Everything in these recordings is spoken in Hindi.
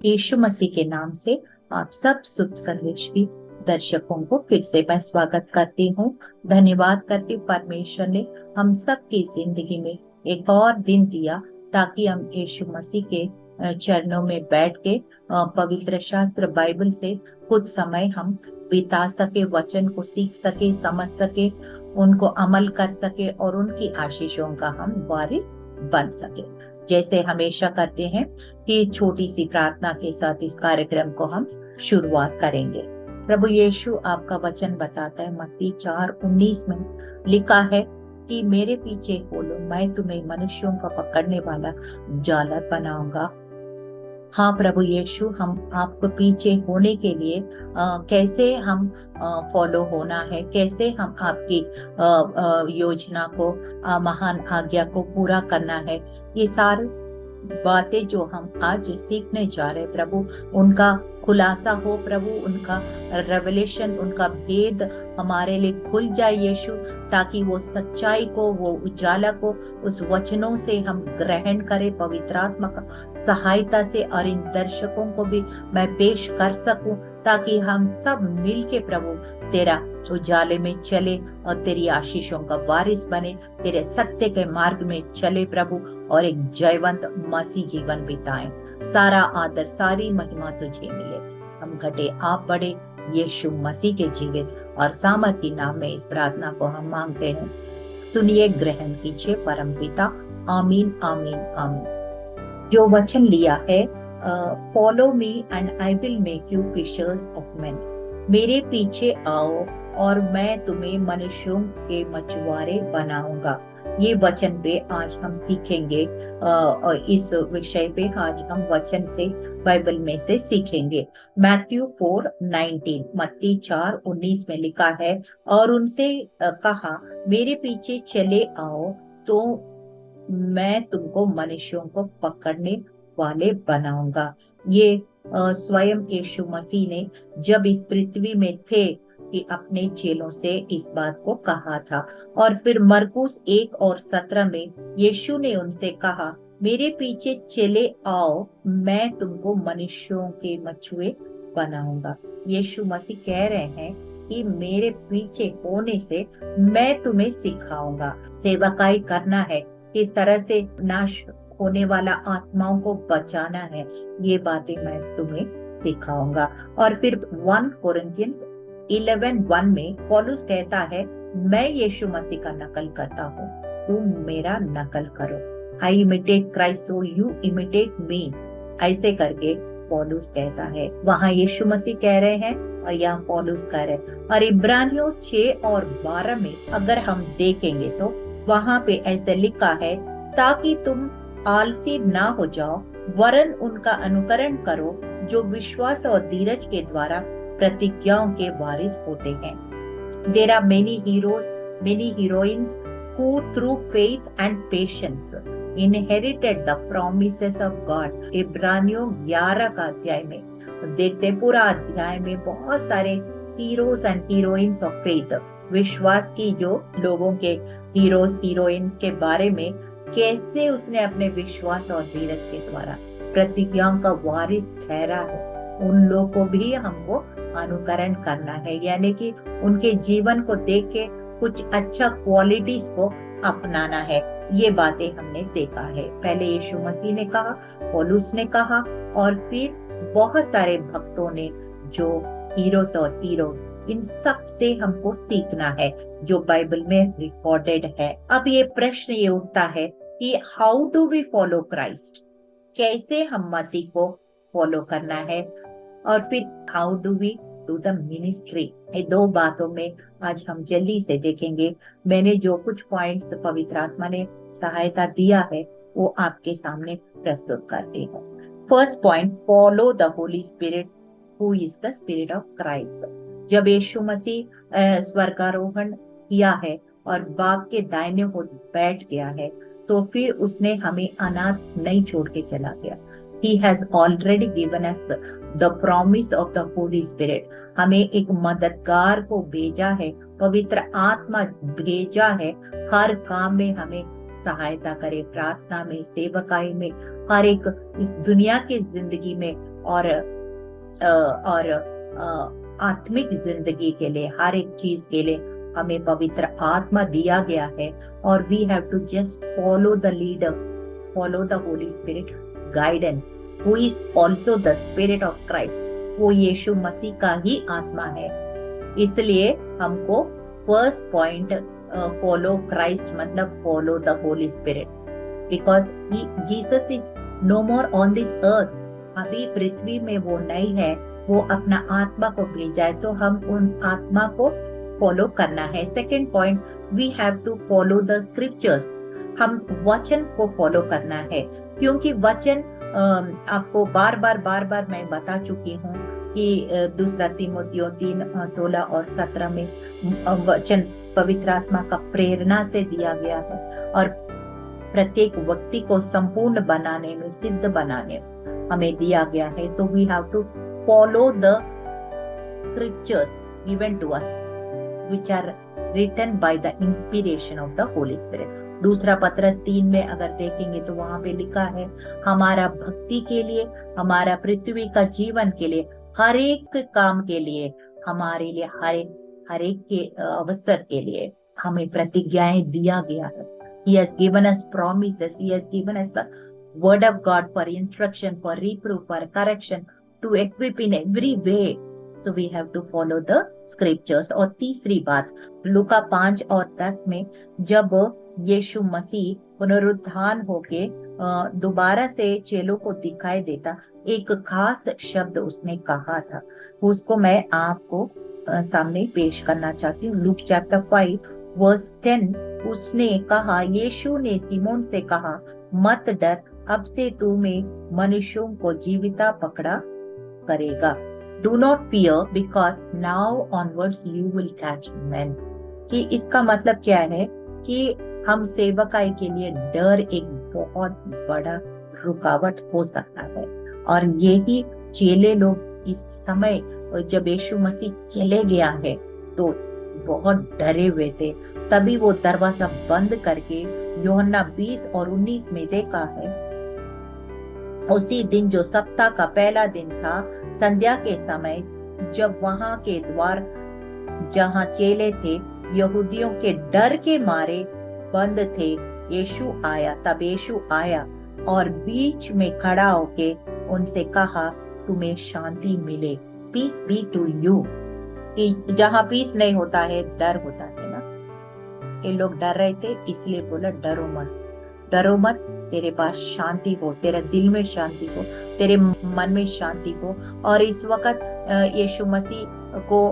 यीशु मसीह के नाम से आप सब शुभ संदेश की दर्शकों को फिर से मैं स्वागत करती हूँ। धन्यवाद करती हूँ परमेश्वर ने हम सब की जिंदगी में एक और दिन दिया ताकि हम यीशु मसीह के चरणों में बैठ के पवित्र शास्त्र बाइबल से कुछ समय हम बिता सके, वचन को सीख सके, समझ सके, उनको अमल कर सके और उनकी आशीषों का हम वारिस बन सके। जैसे हमेशा करते हैं कि छोटी सी प्रार्थना के साथ इस कार्यक्रम को हम शुरुआत करेंगे। प्रभु यीशु, आपका वचन बताता है मत्ती 4:19 में लिखा है कि मेरे पीछे बोलो, मैं तुम्हें मनुष्यों का पकड़ने वाला जालर बनाऊंगा। हाँ प्रभु यीशु, हम आपको पीछे होने के लिए कैसे हम फॉलो होना है, कैसे हम आपकी योजना को, महान आज्ञा को पूरा करना है, ये सारी बातें जो हम आज सीखने जा रहे प्रभु, उनका खुलासा हो प्रभु, उनका रेवलेशन, उनका भेद हमारे लिए खुल जाए यीशु, ताकि वो सच्चाई को, वो उजाला को उस वचनों से हम ग्रहण करें पवित्र आत्मा का सहायता से, और इन दर्शकों को भी मैं पेश कर सकूं ताकि हम सब मिलके प्रभु तेरा उजाले में चले और तेरी आशीषों का वारिस बने, तेरे सत्य के मार्ग में चले प्रभु, और एक जयवंत मसीह जीवन बिताएं। सारा आदर, सारी महिमा तुझे मिले। हम घटे आप बड़े, यीशु मसीह के जीवित और सामर्थी नाम में इस प्रार्थना को हम मांगते हैं। सुनिए, ग्रहण कीजिए परम पिता। आमीन, आमीन, आमीन। जो वचन लिया है, follow me and I will make you fishers of men. मेरे पीछे आओ और मैं तुम्हें मनुष्यों के मछुआरे बनाऊंगा। ये वचन पे आज हम सीखेंगे, इस विषय पे आज हम वचन से बाइबल में से सीखेंगे। मैथ्यू 4:19, मत्ती 4:19 में लिखा है, और उनसे कहा, मेरे पीछे चले आओ तो मैं तुमको मनुष्यों को पकड़ने वाले बनाऊंगा। ये स्वयं यीशु मसीह ने जब इस पृथ्वी में थे कि अपने चेलों से इस बात को कहा था। और फिर मरकुस 1:17 में यीशु ने उनसे कहा, मेरे पीछे चले आओ, मैं तुमको मनुष्यों के मछुए बनाऊंगा। यीशु मसीह कह रहे हैं कि मेरे पीछे होने से मैं तुम्हें सिखाऊंगा, सेवकाई करना है, किस तरह से नाश होने वाला आत्माओं को बचाना है, ये बातें मैं तुम्हें सिखाऊंगा। और फिर 1 कोरिन्थियंस 11:1 में पौलुस कहता है, मैं यीशु मसीह का नकल करता हूँ, तुम मेरा नकल करो। I imitate Christ so you imitate me, ऐसे करके पौलुस कहता है। वहां यीशु मसीह कह रहे हैं और यहाँ पौलुस कह रहे हैं। और इब्रानियों 6:12 में अगर हम देखेंगे तो वहां पे ऐसे लिखा है, ताकि तुम आलसी ना हो जाओ, वरन उनका अनुकरण करो जो विश्वास और धीरज के द्वारा प्रतिज्ञाओं के वारिस होते हैं। There are many heroes, many heroines who through faith and patience inherited the promises of God। इब्रानियों 11 का अध्याय में देखते, पूरा अध्याय में बहुत सारे heroes and heroines of faith, विश्वास की जो लोगों के हीरोज हीरोइंस के बारे में, कैसे उसने अपने विश्वास और धीरज के द्वारा प्रतिज्ञाओं का वारिस ठहरा है। उन लोगों को भी हमको अनुकरण करना है, यानी कि उनके जीवन को देख के कुछ अच्छा क्वालिटीज को अपनाना है। ये बातें हमने देखा है। पहले यीशु मसीह ने कहा, पौलुस ने कहा, और फिर बहुत सारे भक्तों ने, जो हीरोज और हीरो, इन सब से हमको सीखना है जो बाइबल में रिकॉर्डेड है। अब ये प्रश्न ये उठता है कि how do we follow Christ, कैसे हम मसीह को फॉलो करना है, और फिर how do we do the ministry. ये दो बातों में आज हम जल्दी से देखेंगे। मैंने जो कुछ पॉइंट्स पवित्र आत्मा ने सहायता दिया है वो आपके सामने प्रस्तुत करती हूँ। First point, follow the holy spirit who is the spirit of Christ. जब यीशु मसीह स्वर्गारोहण किया है और बाप के दाहिने ओर बैठ गया है, तो फिर उसने हमें अनाथ नहीं छोड़ के चला गया। He has already given us the promise of the Holy Spirit। हमें एक मददगार को भेजा है, पवित्र आत्मा भेजा है, हर काम में हमें सहायता करे, प्रार्थना में, सेवकाई में, हर एक इस दुनिया की जिंदगी में, और आत्मिक जिंदगी के लिए, हर एक चीज के लिए हमें पवित्र आत्मा दिया गया है। और we have to just follow the leader, follow the holy spirit guidance, who is also the spirit of Christ. वो यीशु मसीह का ही आत्मा है। इसलिए हमको फर्स्ट पॉइंट फॉलो क्राइस्ट मतलब follow the holy spirit, because Jesus is no more on this earth. अभी पृथ्वी में वो नहीं है, वो अपना आत्मा को भेजा है, तो हम उन आत्मा को फॉलो करना है। Second point, we have to follow the scriptures. हम वचन को फॉलो करना है, क्योंकि वचन आपको बार बार मैं बता चुकी हूँ कि दूसरा तीमुथियों 3:16 और 17 में वचन पवित्र आत्मा का प्रेरणा से दिया गया है और प्रत्येक व्यक्ति को संपूर्ण बनाने में, सिद्ध बनाने में हमें दिया गया है। तो we have to follow the scriptures given to us which are written by the inspiration of the Holy Spirit। दूसरा पत्रस 3 में अगर देखेंगे तो वहां पे लिखा है, हमारा भक्ति के लिए, हमारा पृथ्वी का जीवन के लिए, हर एक काम के लिए, हमारे लिए हर एक के अवसर के लिए हमें प्रतिज्ञाएं दिया गया है। He has given us promises, he has given us the word of God for instruction, for reproof, for correction, to equip in every way। So we have to follow the scriptures। और तीसरी बात, लूका 5 और 10 में जब यीशु मसीह पुनरुत्थान होके दोबारा से चेलों को दिखाई देता, एक खास शब्द उसने कहा था, उसको मैं आपको सामने पेश करना चाहती हूँ। लूक चैप्टर 5 वर्स 10, उसने कहा, यीशु ने सिमोन से कहा, मत डर, अब से तू में मनुष्यों को जीविता पकड़ा करेगा। Do not fear, because now onwards you will catch men। कि इसका मतलब क्या है कि हम सेवकाई के लिए डर एक बहुत बड़ा रुकावट हो सकता है। और यही चेले लोग इस समय जब यीशु मसीह चले गया है तो बहुत डरे हुए थे। तभी वो दरवाजा बंद करके यूहन्ना 20 और 19 में देखा है, उसी दिन जो सप्ताह का पहला दिन था, संध्या के समय, जब वहां के द्वार जहां चेले थे यहूदियों के डर के मारे बंद थे, तब यीशु आया और बीच में खड़ा होके उनसे कहा, तुम्हें शांति मिले, पीस बी टू यू। जहां पीस नहीं होता है, डर होता है ना। ये लोग डर रहे थे, इसलिए बोला डरो मत, डरो मत, तेरे पास शांति हो, तेरे दिल में शांति हो, तेरे मन में शांति हो। और इस वक्त यीशु मसीह को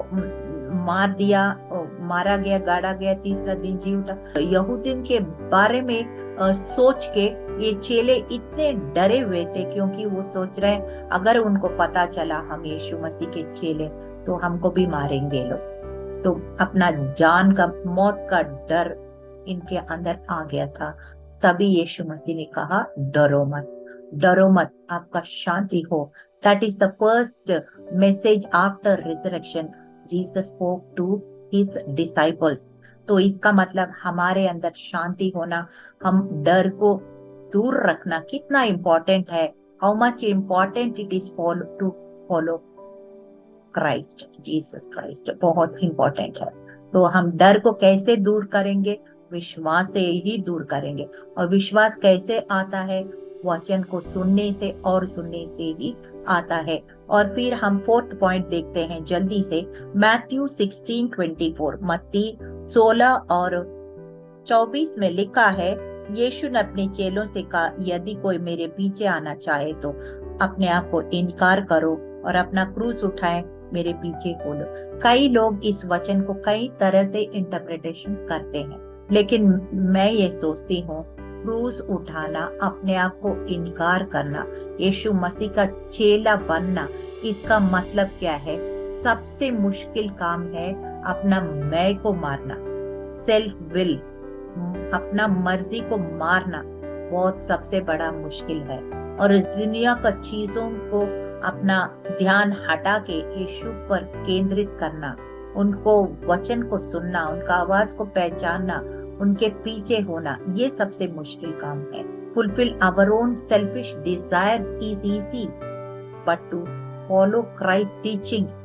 मारा गया, गाड़ा गया, तीसरा दिन जी उठा। यहूदियों के बारे में सोच के ये चेले इतने डरे हुए थे, क्योंकि वो सोच रहे अगर उनको पता चला हम यीशु मसीह के चेले तो हमको भी मारेंगे लोग। तो अपना जान का, मौत का डर इनके अंदर आ गया था। तभी यीशु मसीह ने कहा, डरो मत, डरो मत, आपका शांति हो। That is the first message after resurrection Jesus spoke to his disciples। तो इसका मतलब हमारे अंदर शांति होना, हम डर को दूर रखना कितना इम्पोर्टेंट है। How much important it is to follow Christ, Jesus Christ, बहुत इम्पोर्टेंट है। तो हम डर को कैसे दूर करेंगे? विश्वास से ही दूर करेंगे। और विश्वास कैसे आता है? वचन को सुनने से, और सुनने से ही आता है। और फिर हम फोर्थ पॉइंट देखते हैं जल्दी से, मैथ्यू 16:24, मत्ती 16 और 24 में लिखा है, यीशु ने अपने चेलों से कहा, यदि कोई मेरे पीछे आना चाहे तो अपने आप को इनकार करो और अपना क्रूस उठाए, मेरे पीछे हो लो। कई लोग इस वचन को कई तरह से इंटरप्रिटेशन करते हैं, लेकिन मैं ये सोचती हूँ, क्रूस उठाना, अपने आप को इनकार करना, यीशु मसीह का चेला बनना, इसका मतलब क्या है? सबसे मुश्किल काम है अपना मैं को मारना, सेल्फ विल, अपना मर्जी को मारना, बहुत सबसे बड़ा मुश्किल है। और दुनिया का चीजों को अपना ध्यान हटा के यीशु पर केंद्रित करना, उनको वचन को सुनना, उनका आवाज को पहचानना, उनके पीछे होना, ये सबसे मुश्किल काम है। Fulfil our own selfish desires is easy, but to follow Christ's teachings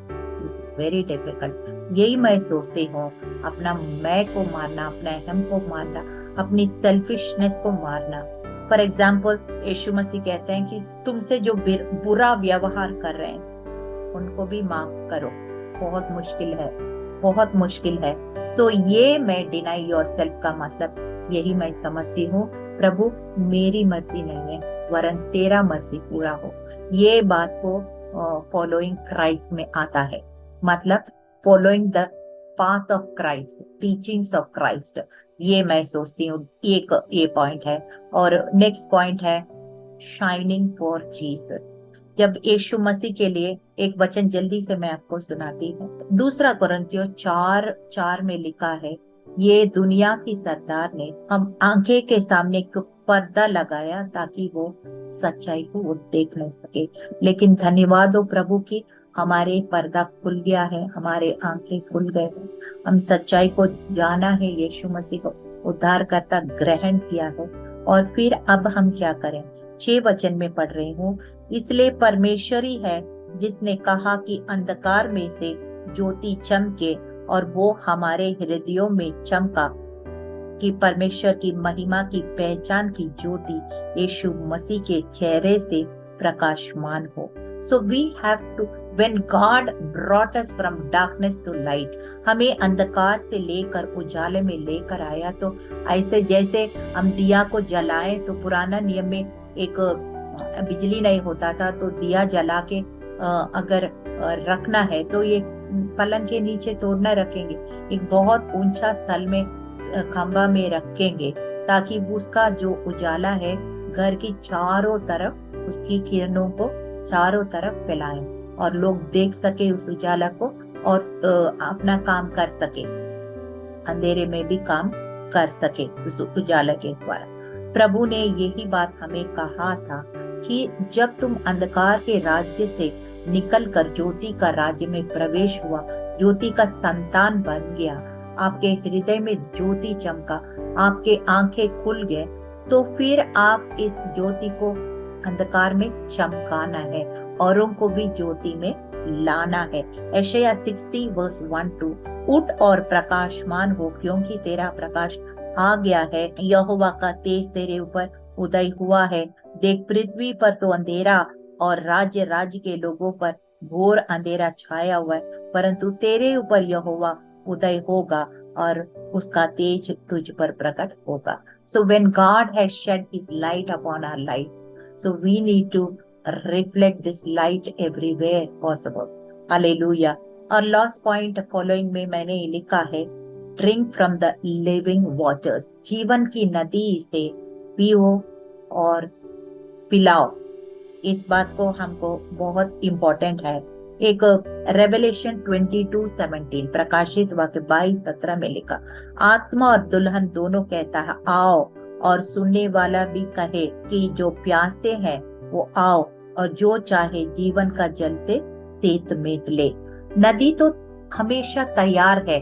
is very difficult. यही मैं सोचती हूँ, अपना मैं को मारना, अपना अहम को मारना, अपनी सेल्फिशनेस को मारना। फॉर एग्जाम्पल, यीशु मसीह कहते हैं कि तुमसे जो बुरा व्यवहार कर रहे हैं उनको भी माफ करो। बहुत मुश्किल है, बहुत मुश्किल है। सो ये मैं डिनाई योरसेल्फ का मतलब यही मैं समझती हूँ, प्रभु मेरी मर्जी नहीं है वरन तेरा मर्जी पूरा हो। ये बात को फॉलोइंग क्राइस्ट में आता है, मतलब following the path of Christ, teachings of Christ. ये मैं सोचती हूँ एक ये पॉइंट है। और नेक्स्ट पॉइंट है शाइनिंग फॉर जीसस। जब यीशु मसीह के लिए एक वचन जल्दी से मैं आपको सुनाती हूँ। 2 कुरिन्थियों 4:4 में लिखा है, ये दुनिया की सरदार ने हम आंखें के सामने एक पर्दा लगाया ताकि वो सच्चाई को वो देख नहीं सके। लेकिन धन्यवाद हो प्रभु की हमारे पर्दा खुल गया है, हमारे आंखें खुल गए हैं, हम सच्चाई को जाना है, यीशु मसीह को उद्धारकर्ता ग्रहण किया है। और फिर अब हम क्या करें? 6 वचन में पढ़ रही हूँ, इसलिए परमेश्वर ही है जिसने कहा कि अंधकार में से ज्योति चमके, और वो हमारे हृदयों में चमका कि परमेश्वर की महिमा की पहचान की ज्योति यीशु मसीह के चेहरे से प्रकाशमान हो। So we have to, when God brought us from darkness to light, हमें अंधकार से लेकर उजाले में लेकर आया। तो ऐसे जैसे हम दिया को जलाएं, तो पुराना नियम में एक बिजली नहीं होता था, तो दिया जला के अगर रखना है तो ये पलंग के नीचे तो न रखेंगे, एक बहुत ऊंचा स्थल में खंबा में रखेंगे ताकि उसका जो उजाला है घर की चारों तरफ उसकी किरणों को चारों तरफ फैलाएं और लोग देख सके उस उजाला को और अपना काम कर सके, अंधेरे में भी काम कर सके उस उजाला के द्वारा। प्रभु ने यही बात हमें कहा था कि जब तुम अंधकार के राज्य से निकलकर ज्योति का राज्य में प्रवेश हुआ, ज्योति का संतान बन गया, आपके हृदय में ज्योति चमका, आपके आंखें खुल गए, तो फिर आप इस ज्योति को अंधकार में चमकाना है, औरों को भी ज्योति में लाना है। यशायाह 60:1-2, उठ और प्रकाशमान हो क्योंकि तेरा प्रकाश आ गया है, यहोवा का तेज तेरे ऊपर उदय हुआ है। देख पृथ्वी पर तो अंधेरा और राज्य राज्य के लोगों पर घोर अंधेरा छाया हुआ है, परंतु तेरे ऊपर यहोवा उदय होगा और उसका तेज तुझ पर प्रकट होगा। So when God has shed his light upon our life, so we need to reflect this light everywhere possible. Hallelujah. और last point following में मैंने लिखा है, drink from the living waters, जीवन की नदी से पियो और पिलाओ। इस बात को हमको बहुत इम्पोर्टेंट है। एक रेवलेशन 22:17 प्रकाशित वाक्य 22:17 में लिखा, आत्मा और दुल्हन दोनों कहता है आओ, और सुनने वाला भी कहे कि जो प्यासे हैं वो आओ, और जो चाहे जीवन का जल से सेत मेत ले। नदी तो हमेशा तैयार है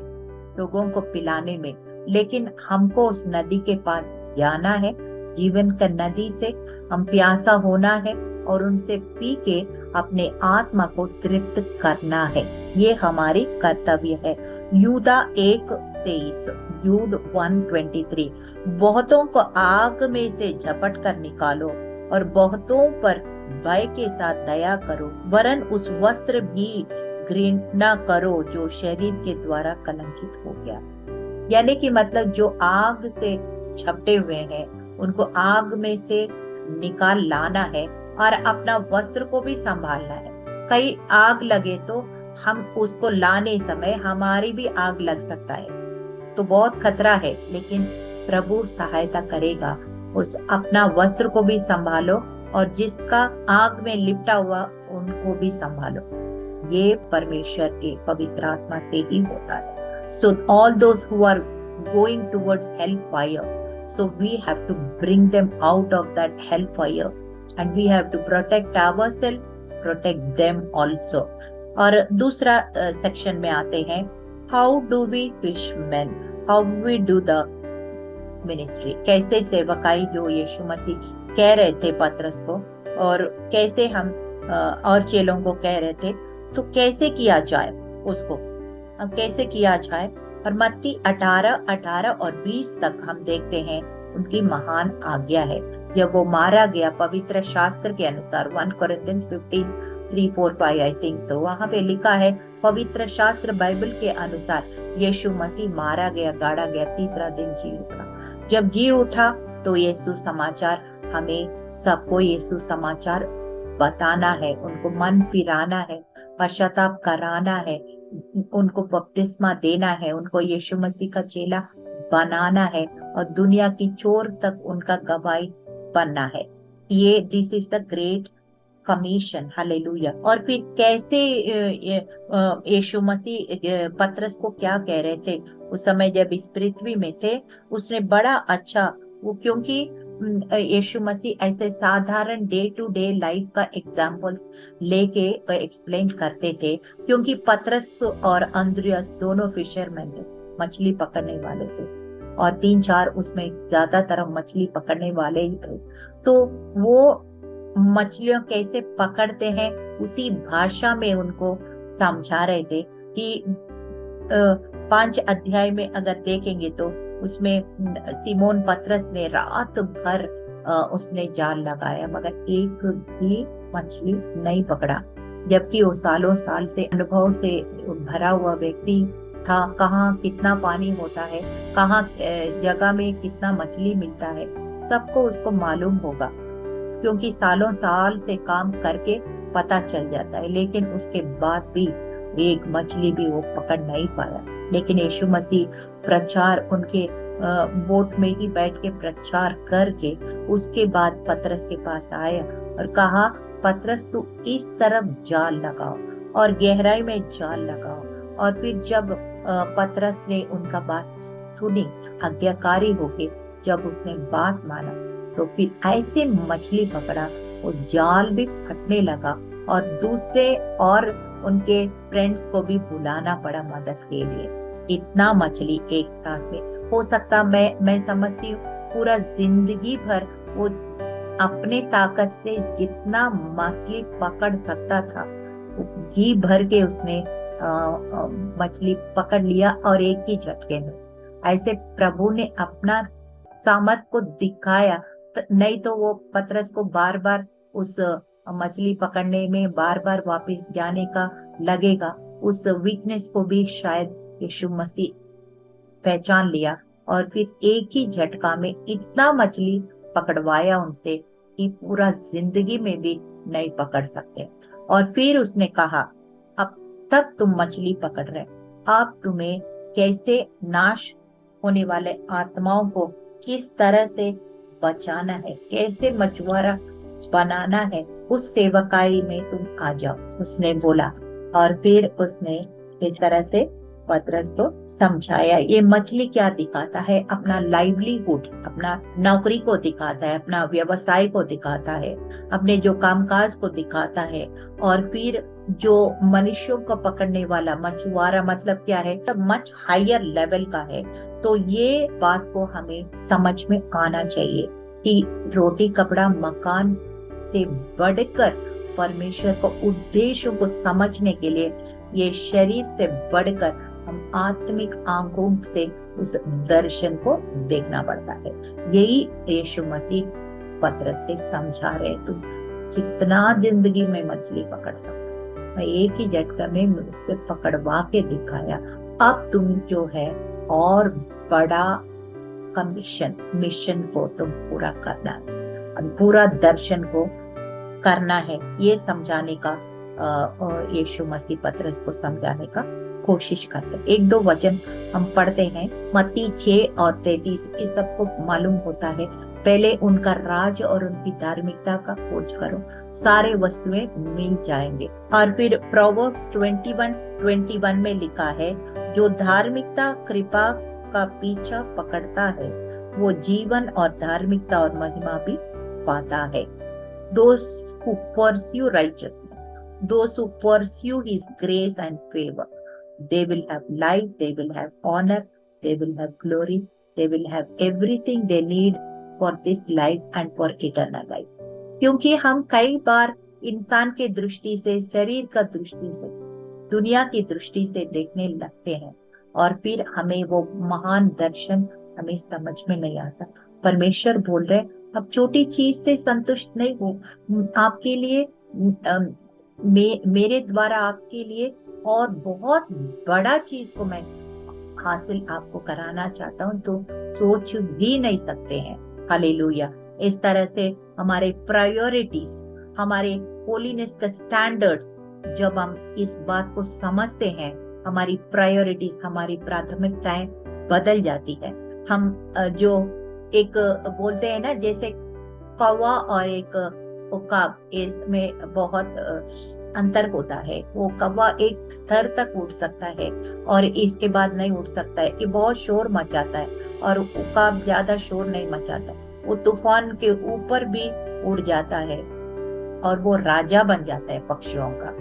लोगों को पिलाने में, लेकिन हमको उस नदी के पास जाना है। जीवन का नदी से हम प्यासा होना है और उनसे पी के अपने आत्मा को तृप्त करना है, ये हमारी कर्तव्य है। यूदा 1:23, जूड 1:23, बहुतों को आग में से झपट कर निकालो और बहुतों पर भय के साथ दया करो, वरन उस वस्त्र भी घृणा करो जो शरीर के द्वारा कलंकित हो गया। यानी कि मतलब जो आग से झपटे हुए हैं उनको आग में से निकाल लाना है और अपना वस्त्र को भी संभालना है। कहीं आग लगे तो हम उसको लाने समय हमारी भी आग लग सकता है, तो बहुत खतरा है, लेकिन प्रभु सहायता करेगा। उस अपना वस्त्र को भी संभालो और जिसका आग में लिपटा हुआ उनको भी संभालो। ये परमेश्वर के पवित्र आत्मा से ही होता है। So all those who are going towards hellfire, so we have to bring them out of that hellfire and we have to protect ourselves, protect them also. और दूसरा सेक्शन में आते हैं, how do we fish men, how we do the ministry, कैसे सेवकाई जो यीशु मसीह कह रहे थे पतरस को, और कैसे हम और चेलों को कह रहे थे, तो कैसे किया जाए उसको, अब कैसे किया जाए। और मत्ती 18 और 20 तक हम देखते हैं उनकी महान आज्ञा है। जब वो मारा गया, पवित्र शास्त्र के अनुसार 1 Corinthians 15:3-4-5 आई थिंक सो, वहां पे लिखा है, पवित्र शास्त्र बाइबल के अनुसार यीशु मसीह मारा गया, गाड़ा गया, तीसरा दिन जी उठा। जब जी उठा तो यीशु समाचार, हमें सबको यीशु समाचार बताना है, उनको मन फिराना है, पश्चाताप कराना है, उनको बपतिस्मा देना है, उनको यीशु मसीह का चेला बनाना है और दुनिया की चोर तक उनका गवाही बनना है। ये this is the great commission, hallelujah. और फिर कैसे यीशु मसीह पतरस को क्या कह रहे थे उस समय जब इस पृथ्वी में थे, उसने बड़ा अच्छा, वो क्योंकि यीशु मसीह ऐसे साधारण डे टू डे लाइफ का एग्जाम्पल्स लेके एक्सप्लेन करते थे, क्योंकि पतरस और अंद्रियास दोनों फिशरमैन थे, मछली पकड़ने वाले थे, और 3-4 उसमें ज्यादातर मछली पकड़ने वाले ही थे। तो वो मछलियां कैसे पकड़ते हैं उसी भाषा में उनको समझा रहे थे कि 5 अध्याय में अगर देखेंगे तो उसमें सिमोन पतरस ने रात भर उसने जाल लगाया, मगर एक भी मछली नहीं पकड़ा, जबकि वो सालों साल से अनुभव से भरा हुआ व्यक्ति था। कहाँ कितना पानी होता है, कहाँ जगह में कितना मछली मिलता है, सबको उसको मालूम होगा, क्योंकि सालों साल से काम करके पता चल जाता है। लेकिन उसके बाद भी एक मछली भी वो पकड़ नहीं पाया। लेकिन यीशु मसीह प्रचार, उनके बोट में ही बैठ के प्रचार करके उसके बाद पतरस के पास आया और कहा, पतरस तू इस तरफ जाल लगाओ और गहराई में जाल लगाओ। और फिर जब पतरस ने उनका बात सुनी, आज्ञाकारी होके जब उसने बात माना, तो फिर ऐसे मछली पकड़ा, वो जाल भी फटने लगा और दूसरे और उनके फ्रेंड्स को भी बुलाना पड़ा मदद के लिए। इतना मछली एक साथ में, हो सकता मैं समझती हूँ पूरा जिंदगी भर वो अपने ताकत से जितना मछली पकड़ सकता था, जी भर के उसने मछली पकड़ लिया और एक ही झटके में। ऐसे प्रभु ने अपना सामर्थ को दिखाया, नहीं तो वो पतरस को बार बार उस मछली पकड़ने में बार बार वापस जाने का लगेगा। उस वीकनेस को भी शायद यीशु मसीह पहचान लिया और फिर एक ही झटका में इतना मछली पकड़वाया उनसे कि पूरा जिंदगी में भी नहीं पकड़ सकते। और फिर उसने कहा, अब तक तुम मछली पकड़ रहे, अब तुम्हें कैसे नाश होने वाले आत्माओं को किस तरह से बचाना है, कैसे मछुआरा बनाना है, उस सेवकाई में तुम आ जाओ, उसने बोला। और फिर उसने इस तरह से पतरस को समझाया। ये मछली क्या दिखाता है? अपना लाइवलीहुड, अपना नौकरी को दिखाता है, अपना व्यवसाय को दिखाता है, अपने जो कामकाज को दिखाता है। और फिर जो मनुष्यों को पकड़ने वाला मछुआरा मतलब क्या है, तब मच हायर लेवल का है। तो ये बात को हमें समझ में आना चाहिए कि रोटी कपड़ा मकान से बढ़कर परमेश्वर को उद्देश्यों को समझने के लिए ये शरीर से बढ़कर हम आत्मिक आंखों से उस दर्शन को देखना पड़ता है। यही यीशु मसीह पतरस से समझा रहे, तुम कितना जिंदगी में मछली पकड़ सकते, मैं एक ही झटका में मुझसे पकड़वा के दिखाया। अब तुम जो है और बड़ा कमीशन, मिशन को तुम पूरा करना है, पूरा दर्शन को करना है। ये समझाने का यीशु मसीह पतरस को समझाने का कोशिश करते। 1-2 वचन हम पढ़ते हैं, मत्ती 6 और 33। इस सबको मालूम होता है, पहले उनका राज और उनकी धार्मिकता का खोज करो, सारे वस्तुएं मिल जाएंगे। और फिर प्रोवर्ब्स 21:21 में लिखा है, जो धार्मिकता कृपा का पीछा पकड़ता है वो जीवन और धार्मिकता और महिमा भी पाता है। Those who pursue righteousness, those who pursue his grace and favor, they will have life, they will have honor, they will have glory, they will have everything they need for this life and for eternal life. क्योंकि हम कई बार इंसान के दृष्टि से, शरीर का दृष्टि से, दुनिया की दृष्टि से देखने लगते हैं, और फिर हमें वो महान दर्शन हमें समझ में नहीं आता। परमेश्वर बोल रहे, अब छोटी चीज से संतुष्ट नहीं हो, आपके लिए मेरे द्वारा आपके लिए और बहुत बड़ा चीज को मैं हासिल आपको कराना चाहता हूँ, तो सोच भी नहीं सकते हैं। हालेलुया। इस तरह से हमारे प्रायोरिटीज, हमारे होलीनेस का स्टैंडर्ड्स, जब हम इस बात को समझते हैं, हमारी प्रायोरिटीज, हमारी प्राथमिकताएं बदल जाती है। हम जो एक बोलते हैं ना, जैसे कौवा और एक उकाब, इसमें बहुत अंतर होता है। वो कौवा एक स्तर तक उड़ सकता है और इसके बाद नहीं उड़ सकता है, ये बहुत शोर मचाता है, और उकाब ज्यादा शोर नहीं मचाता, वो तूफान के ऊपर भी उड़ जाता है और वो राजा बन जाता है पक्षियों का।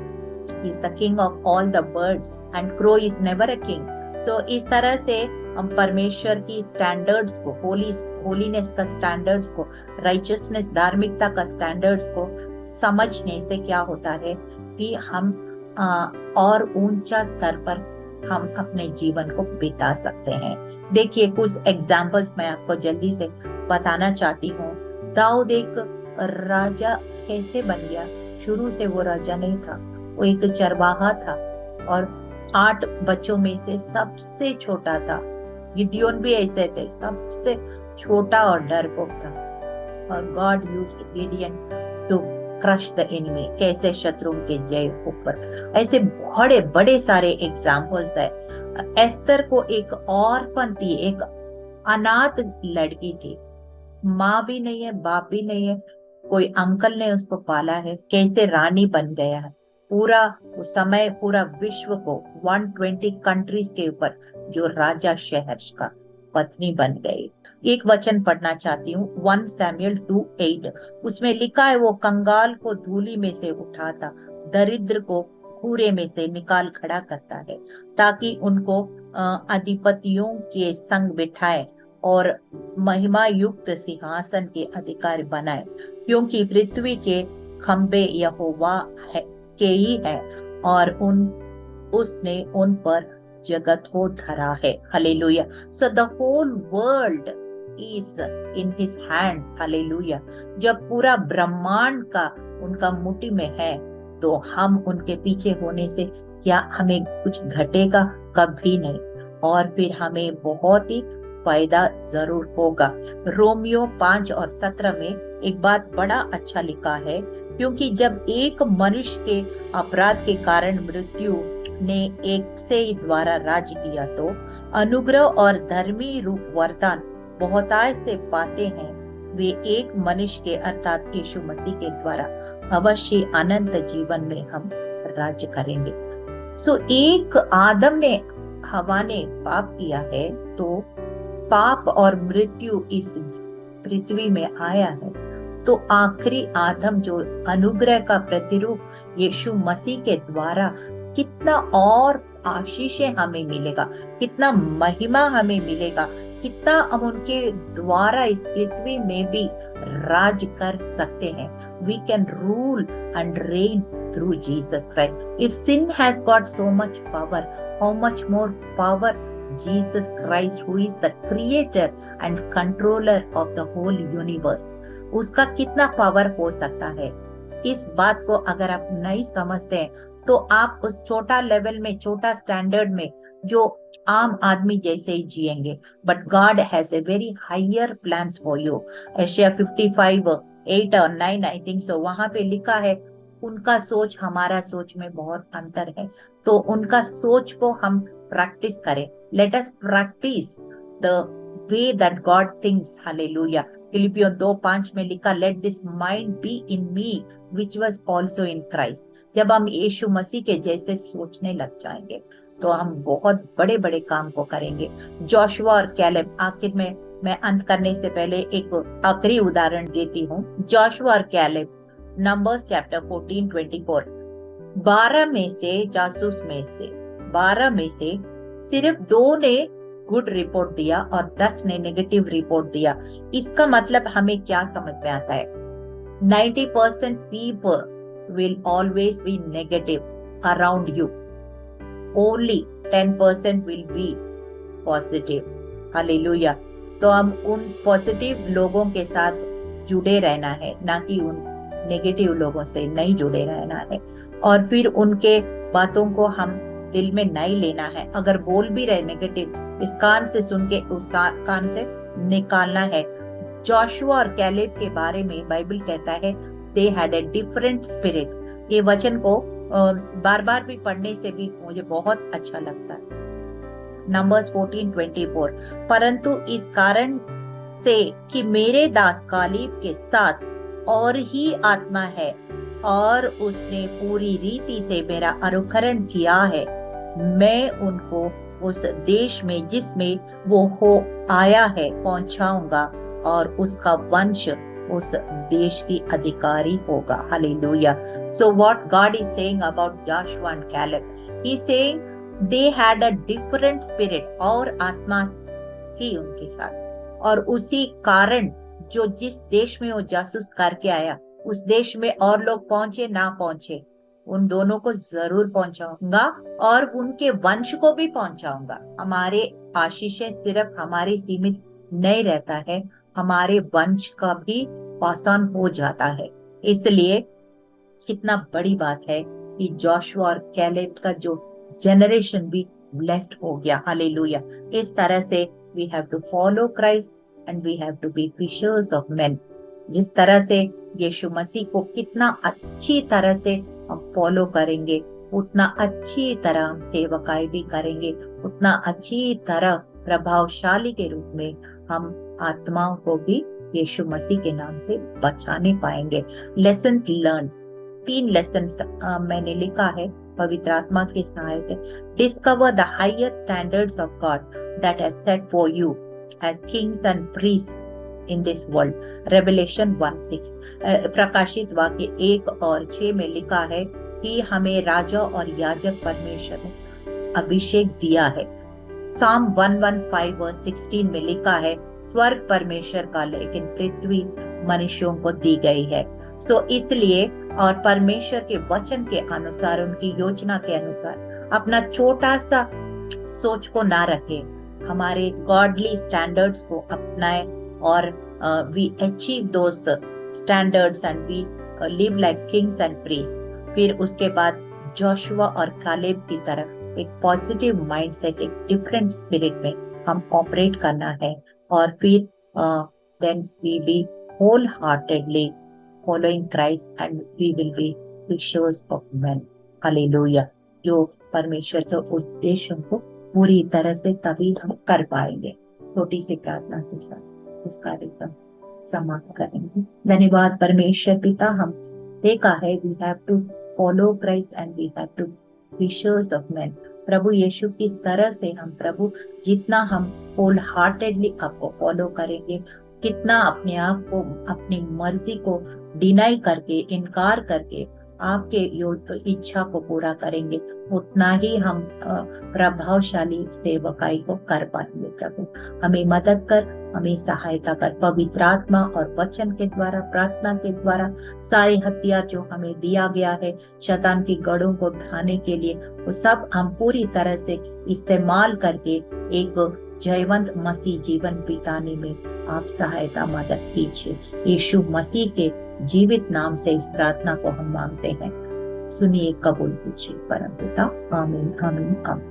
He is the king of all the birds and crow is never a king. So इस तरह से हम परमेश्वर की स्टैंडर्ड्स को, होलीनेस का स्टैंडर्ड्स को, राइचियसनेस, धार्मिकता का स्टैंडर्ड्स को समझने से क्या होता है कि हम और ऊंचा स्तर पर हम अपने जीवन को बिता सकते हैं। देखिए, कुछ एग्जाम्पल्स मैं आपको जल्दी से बताना चाहती हूँ। दाऊद एक राजा कैसे बन गया? शुरू से वो राजा नहीं था, वो एक चरवाहा था और 8 बच्चों में से सबसे छोटा था। गिदियोन भी ऐसे थे, सबसे छोटा और डरपोक था, और God used Gideon to crush the enemy, कैसे शत्रुओं के जय ऊपर। ऐसे बड़े बड़े सारे एग्जाम्पल्स है। एस्तर को एक ऑर्फन थी, एक अनाथ लड़की थी, माँ भी नहीं है, बाप भी नहीं है, कोई अंकल ने उसको पाला है, कैसे रानी बन गया है। पूरा उस समय पूरा विश्व को 120 कंट्रीज के ऊपर जो राजा शहर का पत्नी बन गई। एक वचन पढ़ना चाहती हूँ, 1 सैमुएल 2:8। उसमें लिखा है, वो कंगाल को धूली में से उठाता, दरिद्र को कूड़े में से निकाल खड़ा करता है, ताकि उनको अधिपतियों के संग बिठाए और महिमा युक्त सिंहासन के अधिकारी बनाए, क्योंकि पृथ्वी के खंबे यहोवा के ही है और उसने उन पर जगत को धरा है। Hallelujah. So the whole world is in his hands. Hallelujah. जब पूरा ब्रह्मांड का उनका मुट्ठी में है, तो हम उनके पीछे होने से क्या हमें कुछ घटेगा? कभी नहीं। और फिर हमें बहुत ही फायदा जरूर होगा। रोमियो 5:17 में एक बात बड़ा अच्छा लिखा है, क्योंकि जब एक मनुष्य के अपराध के कारण मृत्यु ने एक से ही द्वारा राज किया, तो अनुग्रह और धर्मी रूप वरदान बहुतायत से पाते हैं वे एक मनुष्य के अर्थात यीशु मसीह के द्वारा अवश्य अनंत जीवन में हम राज्य करेंगे। सो एक आदम ने, हवा ने पाप किया है, तो पाप और मृत्यु इस पृथ्वी में आया है, तो आखिरी आदम जो अनुग्रह का प्रतिरूप यीशु मसीह के द्वारा, कितना और आशीषें हमें मिलेगा, कितना महिमा हमें मिलेगा, कितना हम उनके द्वारा इस पृथ्वी में भी राज कर सकते हैं। We can rule and reign through Jesus Christ. If sin has got so much power, how much more power Jesus Christ, who is the creator and controller of the whole universe, उसका कितना पावर हो सकता है। इस बात को अगर आप नहीं समझते हैं, तो आप उस छोटा लेवल में, छोटा स्टैंडर्ड में जो आम आदमी जैसे ही जिएंगे। But God has a very higher plans for you. Isaiah 55:8 और 9 आई थिंक सो, वहां पे लिखा है, उनका सोच हमारा सोच में बहुत अंतर है, तो उनका सोच को हम प्रैक्टिस करें। Let us practice the way that God thinks. Hallelujah. फिलिपियों 2:5 में लिखा, let this mind be in me which was also in Christ. जब हम यीशु मसीह के जैसे सोचने लग जाएंगे, तो हम बहुत बड़े बड़े काम को करेंगे। जोशुआ और कैलेब, आखिर में मैं अंत करने से पहले एक आखिरी उदाहरण देती हूँ। जोशुआ और कैलेब, नंबर्स चैप्टर 14:24। 12 में से जासूस में से 12 में से सिर्फ 2 ने गुड रिपोर्ट दिया और 10 ने नेगेटिव रिपोर्ट दिया। इसका मतलब हमें क्या समझ में आता है? 90% people will always be negative around you. Only 10% will be positive. Hallelujah. तो हम उन पॉजिटिव लोगों के साथ जुड़े रहना है, ना कि उन नेगेटिव लोगों से नहीं जुड़े रहना है। और फिर उनके बातों को हम दिल में नहीं लेना है। अगर बोल भी रहे नेगेटिव, इस कान से सुन के उस कान से निकालना है। जोशुआ और कैलेब के बारे में बाइबल कहता है they had a different spirit. ये वचन को बार बार भी पढ़ने से भी मुझे बहुत अच्छा लगता है। नंबर्स 14:24। परंतु इस कारण से कि मेरे दास कालेब के साथ और ही आत्मा है और उसने पूरी रीति से मेरा अनुकरण किया है, मैं उनको उस देश में जिसमें वो हो आया है पहुंचाऊंगा और उसका वंश उस देश की अधिकारी होगा। Hallelujah. So what God is saying about Joshua and Caleb, He is saying they had a different spirit, और आत्मा थी उनके साथ, और उसी कारण जो जिस देश में वो जासूस करके आया उस देश में और लोग पहुंचे ना पहुंचे, उन दोनों को जरूर पहुंचाऊंगा और उनके वंश को भी पहुंचाऊंगा। हमारे आशीषें सिर्फ हमारे सीमित नहीं रहता है, हमारे वंश का भी पास ऑन हो जाता है। इसलिए कितना बड़ी बात है कि जोशुआ और कैलेब का जो जनरेशन भी ब्लेस्ड हो गया। हालेलुया। इस तरह से we have to follow Christ and we have to be fishers of men. जिस तरह से यीशु मसीह को कितना अच्छी तरह से हम फॉलो करेंगे, उतना अच्छी तरह हम सेवकाई भी करेंगे, उतना अच्छी तरह प्रभावशाली के रूप में हम आत्माओं को भी यीशु मसीह के नाम से बचाने पाएंगे। लेसन लर्न, 3 लेसन मैंने लिखा है पवित्र आत्मा के सहायता। Discover the higher standards of God that has set for you as kings and priest in this world. Revelation 1:6। प्रकाशित वाक्य 1 और 6 में लिखा है कि हमें राजा और याजक परमेश्वर ने अभिषेक दिया है। साम 115:16 में लिखा है स्वर्ग परमेश्वर का लेकिन पृथ्वी मनुष्यों को दी गई है। सो इसलिए और परमेश्वर के वचन के अनुसार, उनकी योजना के अनुसार अपना छोटा सा सोच को ना रखें, हमारे गॉडली स्टैंडर्ड्स को अपनाएं और we achieve those standards and we live like kings and priest. फिर उसके बाद जोशुआ और कालेब की तरह एक पॉजिटिव माइंडसेट, एक डिफरेंट स्पिरिट में हम ऑपरेट करना है और फिर then we be wholeheartedly following Christ and we will be fishers of men. Hallelujah. जो परमेश्वर के उद्देश्यों को पूरी तरह से तभी हम कर पाएंगे। छोटी सी प्रार्थना के साथ इस कार्यक्रम समाप्त करेंगे। धन्यवाद परमेश्वर पिता, हम देखा है we have to follow Christ and we have to fishers of men. प्रभु यीशु किस तरह से हम प्रभु जितना हम होल हार्टेडली आपको फॉलो करेंगे, कितना अपने आप को, अपनी मर्जी को डिनाई करके, इनकार करके आपके इच्छा को पूरा करेंगे, उतना ही हम प्रभावशाली सेवकाई को कर पाएंगे। प्रभु हमें मदद कर, हमें सहायता कर, पवित्र आत्मा और वचन के द्वारा, प्रार्थना के द्वारा सारे हथियार जो हमें दिया गया है शैतान की गढ़ों को ढाने के लिए, वो सब हम पूरी तरह से इस्तेमाल करके एक जयवंत मसीह जीवन बिताने में आप सहायता मदद कीजिए। यीशु मसीह के जीवित नाम से इस प्रार्थना को हम मांगते हैं, सुनिए, कबूल कीजिए परम पिता। आमीन, आमीन, आमीन।